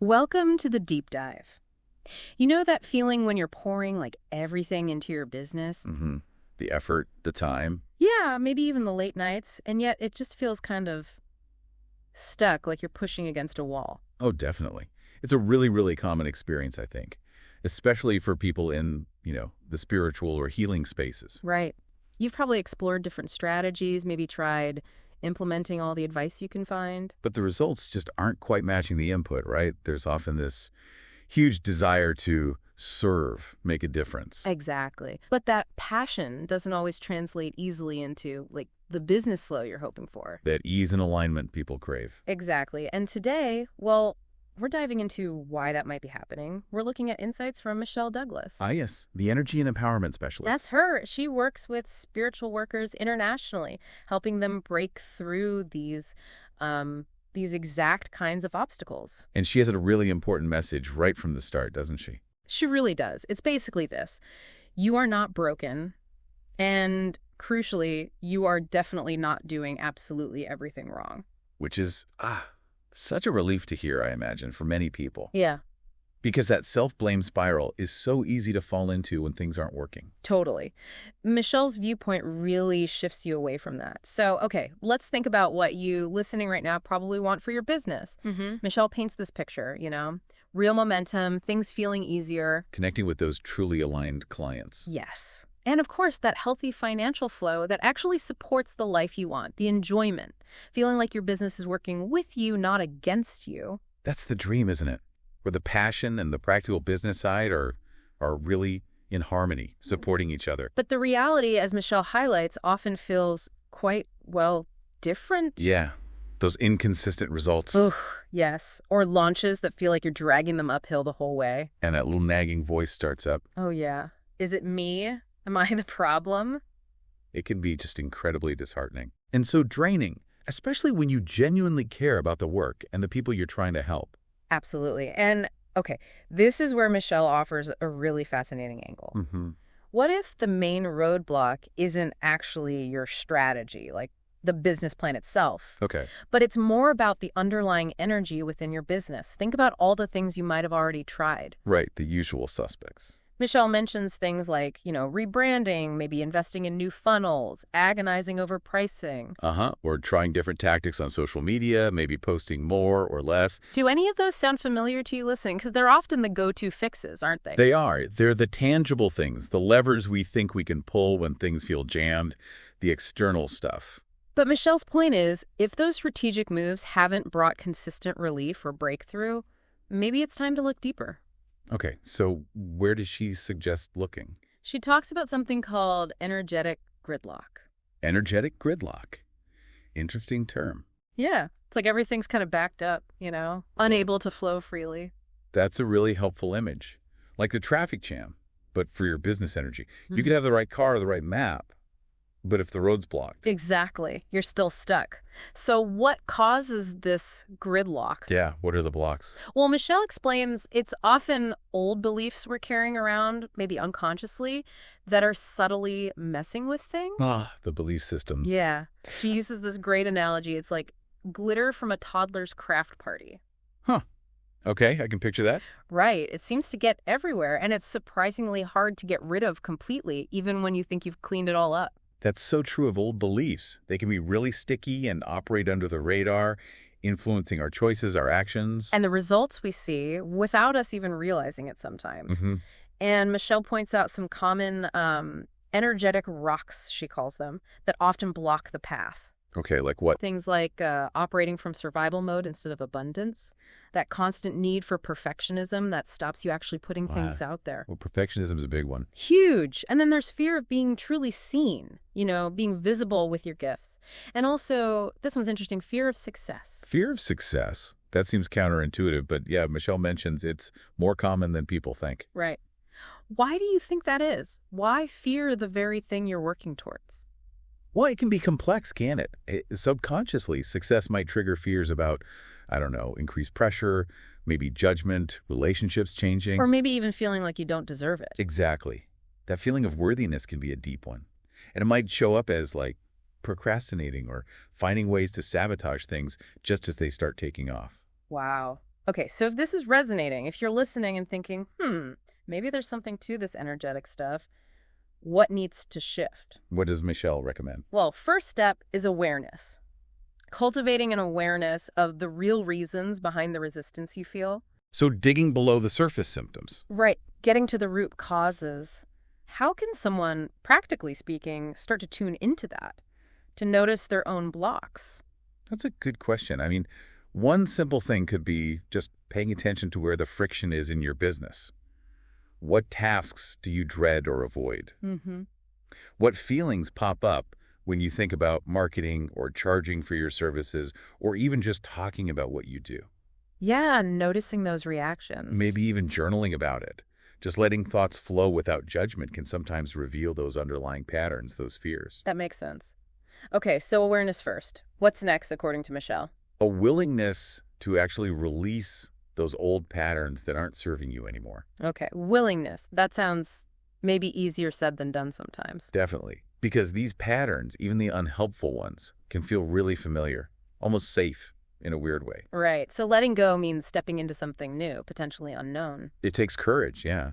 Welcome to the deep dive. You know that feeling when you're pouring like everything into your business? Mm-hmm. The effort, the time. Yeah, maybe even the late nights, and yet it just feels kind of stuck, like you're pushing against a wall. Oh, definitely. It's a really, really common experience, I think, especially for people in, the spiritual or healing spaces. Right. You've probably explored different strategies, maybe tried implementing all the advice you can find. But the results just aren't quite matching the input, right? There's often this huge desire to serve, make a difference. Exactly. But that passion doesn't always translate easily into, like, the business flow you're hoping for. That ease and alignment people crave. Exactly. And today, well, we're diving into why that might be happening. We're looking at insights from Michelle Douglas. Ah, yes, the energy and empowerment specialist. That's her. She works with spiritual workers internationally, helping them break through these exact kinds of obstacles. And she has a really important message right from the start, doesn't she? She really does. It's basically this. You are not broken, and crucially, you are definitely not doing absolutely everything wrong. Which is, such a relief to hear, I imagine, for many people. Yeah. Because that self-blame spiral is so easy to fall into when things aren't working. Totally. Michelle's viewpoint really shifts you away from that. So, okay, let's think about what you listening right now probably want for your business. Michelle paints this picture, real momentum, things feeling easier. Connecting with those truly aligned clients. Yes. And of course, that healthy financial flow that actually supports the life you want, the enjoyment, feeling like your business is working with you, not against you. That's the dream, isn't it? Where the passion and the practical business side are really in harmony, supporting each other. But the reality, as Michelle highlights, often feels quite, well, different. Yeah, those inconsistent results. Ugh, yes. Or launches that feel like you're dragging them uphill the whole way. And that little nagging voice starts up. Oh, yeah. Is it me? Am I the problem? It can be just incredibly disheartening. And so draining, especially when you genuinely care about the work and the people you're trying to help. Absolutely. And, okay, this is where Michelle offers a really fascinating angle. What if the main roadblock isn't actually your strategy, like the business plan itself? Okay. But it's more about the underlying energy within your business. Think about all the things you might have already tried. Right, the usual suspects. Michelle mentions things like, rebranding, maybe investing in new funnels, agonizing over pricing. Or trying different tactics on social media, maybe posting more or less. Do any of those sound familiar to you listening? Because they're often the go-to fixes, aren't they? They are. They're the tangible things, the levers we think we can pull when things feel jammed, the external stuff. But Michelle's point is, if those strategic moves haven't brought consistent relief or breakthrough, maybe it's time to look deeper. Okay, so where does she suggest looking? She talks about something called energetic gridlock. Energetic gridlock. Interesting term. Yeah, it's like everything's kind of backed up, unable to flow freely. That's a really helpful image. Like the traffic jam, but for your business energy. You could have the right car or the right map, but if the road's blocked. Exactly. You're still stuck. So what causes this gridlock? Yeah, what are the blocks? Well, Michelle explains it's often old beliefs we're carrying around, maybe unconsciously, that are subtly messing with things. The belief systems. Yeah. She uses this great analogy. It's like glitter from a toddler's craft party. Okay, I can picture that. Right. It seems to get everywhere, and it's surprisingly hard to get rid of completely, even when you think you've cleaned it all up. That's so true of old beliefs. They can be really sticky and operate under the radar, influencing our choices, our actions. And the results we see without us even realizing it sometimes. And Michelle points out some common energetic rocks, she calls them, that often block the path. Okay, like what? Things like operating from survival mode instead of abundance, that constant need for perfectionism that stops you actually putting things out there. Well, perfectionism is a big one. Huge. And then there's fear of being truly seen, being visible with your gifts. And also, this one's interesting, fear of success. Fear of success. That seems counterintuitive, but yeah, Michelle mentions it's more common than people think. Right. Why do you think that is? Why fear the very thing you're working towards? Well, it can be complex, can't it? Subconsciously, success might trigger fears about, increased pressure, maybe judgment, relationships changing. Or maybe even feeling like you don't deserve it. Exactly. That feeling of worthiness can be a deep one. And it might show up as, procrastinating or finding ways to sabotage things just as they start taking off. Wow. Okay, so if this is resonating, if you're listening and thinking, maybe there's something to this energetic stuff, what needs to shift? What does Michelle recommend? Well, first step is awareness. Cultivating an awareness of the real reasons behind the resistance you feel. So digging below the surface symptoms. Right, getting to the root causes. How can someone, practically speaking, start to tune into that? To notice their own blocks? That's a good question. I mean, one simple thing could be just paying attention to where the friction is in your business. What tasks do you dread or avoid? What feelings pop up when you think about marketing or charging for your services or even just talking about what you do? Yeah, noticing those reactions. Maybe even journaling about it. Just letting thoughts flow without judgment can sometimes reveal those underlying patterns, those fears. That makes sense. Okay, so awareness first. What's next, according to Michelle? A willingness to actually release those old patterns that aren't serving you anymore. Okay, willingness. That sounds maybe easier said than done sometimes. Definitely. Because these patterns, even the unhelpful ones, can feel really familiar, almost safe in a weird way. Right, so letting go means stepping into something new, potentially unknown. It takes courage, yeah.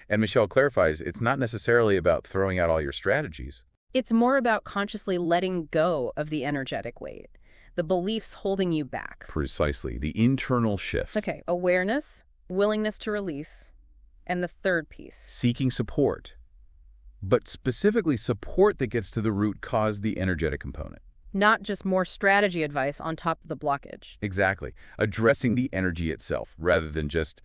And Michelle clarifies, it's not necessarily about throwing out all your strategies. It's more about consciously letting go of the energetic weight, the beliefs holding you back. Precisely, the internal shift. Okay, awareness, willingness to release, and the third piece. Seeking support, but specifically support that gets to the root cause, the energetic component. Not just more strategy advice on top of the blockage. Exactly. Addressing the energy itself rather than just,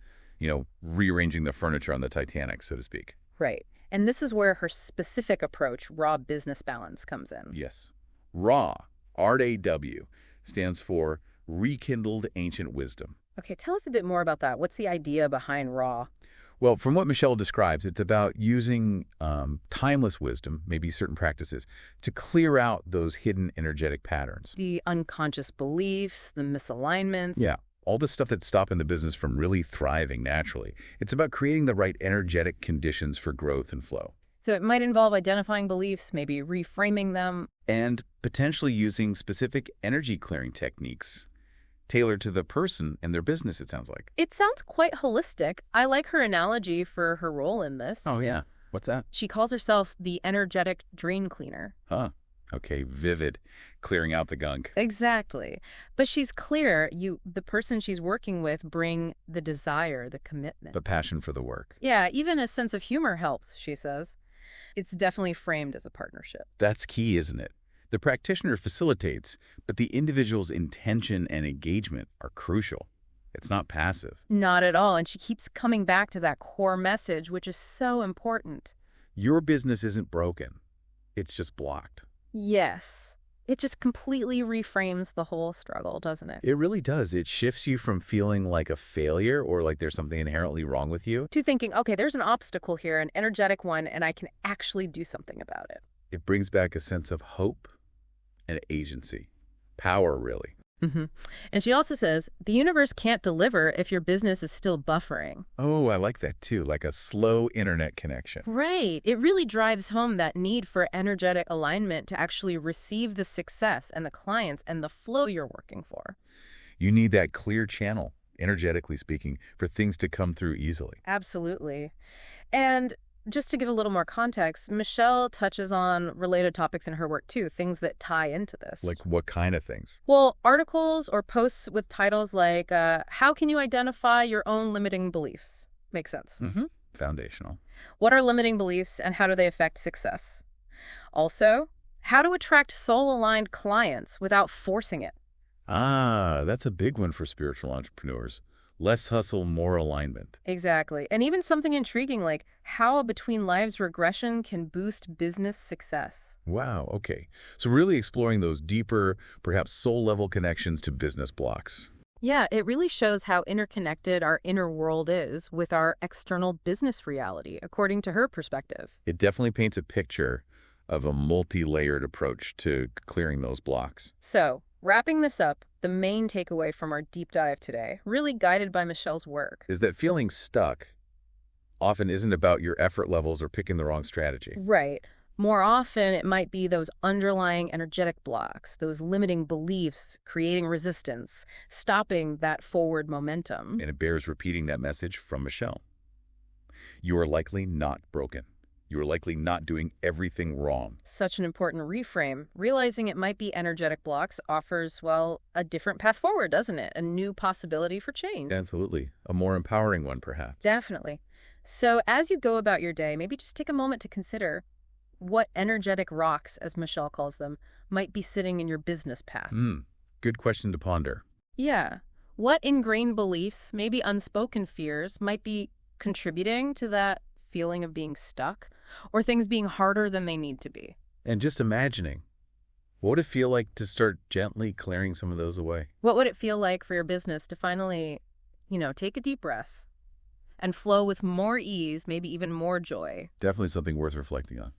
rearranging the furniture on the Titanic, so to speak. Right. And this is where her specific approach, raw business balance, comes in. Yes. RAW, R-A-W, stands for Rekindled Ancient Wisdom. Okay, tell us a bit more about that. What's the idea behind raw? Well, from what Michelle describes, it's about using timeless wisdom, maybe certain practices, to clear out those hidden energetic patterns. The unconscious beliefs, the misalignments. Yeah, all the stuff that's stopping the business from really thriving naturally. It's about creating the right energetic conditions for growth and flow. So it might involve identifying beliefs, maybe reframing them. And potentially using specific energy clearing techniques tailored to the person and their business, it sounds like. It sounds quite holistic. I like her analogy for her role in this. Oh, yeah. What's that? She calls herself the energetic drain cleaner. Huh. Okay, vivid. Clearing out the gunk. Exactly. But she's clear, the person she's working with, bring the desire, the commitment. The passion for the work. Yeah, even a sense of humor helps, she says. It's definitely framed as a partnership. That's key, isn't it? The practitioner facilitates, but the individual's intention and engagement are crucial. It's not passive. Not at all. And she keeps coming back to that core message, which is so important. Your business isn't broken. It's just blocked. Yes. It just completely reframes the whole struggle, doesn't it? It really does. It shifts you from feeling like a failure or like there's something inherently wrong with you to thinking, okay, there's an obstacle here, an energetic one, and I can actually do something about it. It brings back a sense of hope and agency. Power, really. And she also says, the universe can't deliver if your business is still buffering. Oh, I like that too, like a slow internet connection. Right. It really drives home that need for energetic alignment to actually receive the success and the clients and the flow you're working for. You need that clear channel, energetically speaking, for things to come through easily. Absolutely. And just to give a little more context, Michelle touches on related topics in her work too, things that tie into this. Like what kind of things? Well, articles or posts with titles like, how can you identify your own limiting beliefs? Makes sense. Foundational. What are limiting beliefs and how do they affect success? Also, how to attract soul-aligned clients without forcing it. Ah, that's a big one for spiritual entrepreneurs. Less hustle, more alignment. Exactly. And even something intriguing like how a between lives regression can boost business success. Wow, okay. So really exploring those deeper, perhaps soul-level connections to business blocks. Yeah, it really shows how interconnected our inner world is with our external business reality, according to her perspective. It definitely paints a picture of a multi-layered approach to clearing those blocks. So, wrapping this up, the main takeaway from our deep dive today, really guided by Michelle's work, is that feeling stuck often isn't about your effort levels or picking the wrong strategy. Right. More often, it might be those underlying energetic blocks, those limiting beliefs, creating resistance, stopping that forward momentum. And it bears repeating that message from Michelle. You are likely not broken. You are likely not doing everything wrong. Such an important reframe. Realizing it might be energetic blocks offers, well, a different path forward, doesn't it? A new possibility for change. Absolutely. A more empowering one, perhaps. Definitely. So as you go about your day, maybe just take a moment to consider what energetic rocks, as Michelle calls them, might be sitting in your business path. Good question to ponder. Yeah. What ingrained beliefs, maybe unspoken fears, might be contributing to that feeling of being stuck or things being harder than they need to be? And just imagining, what would it feel like to start gently clearing some of those away? What would it feel like for your business to finally, take a deep breath and flow with more ease, maybe even more joy? Definitely something worth reflecting on.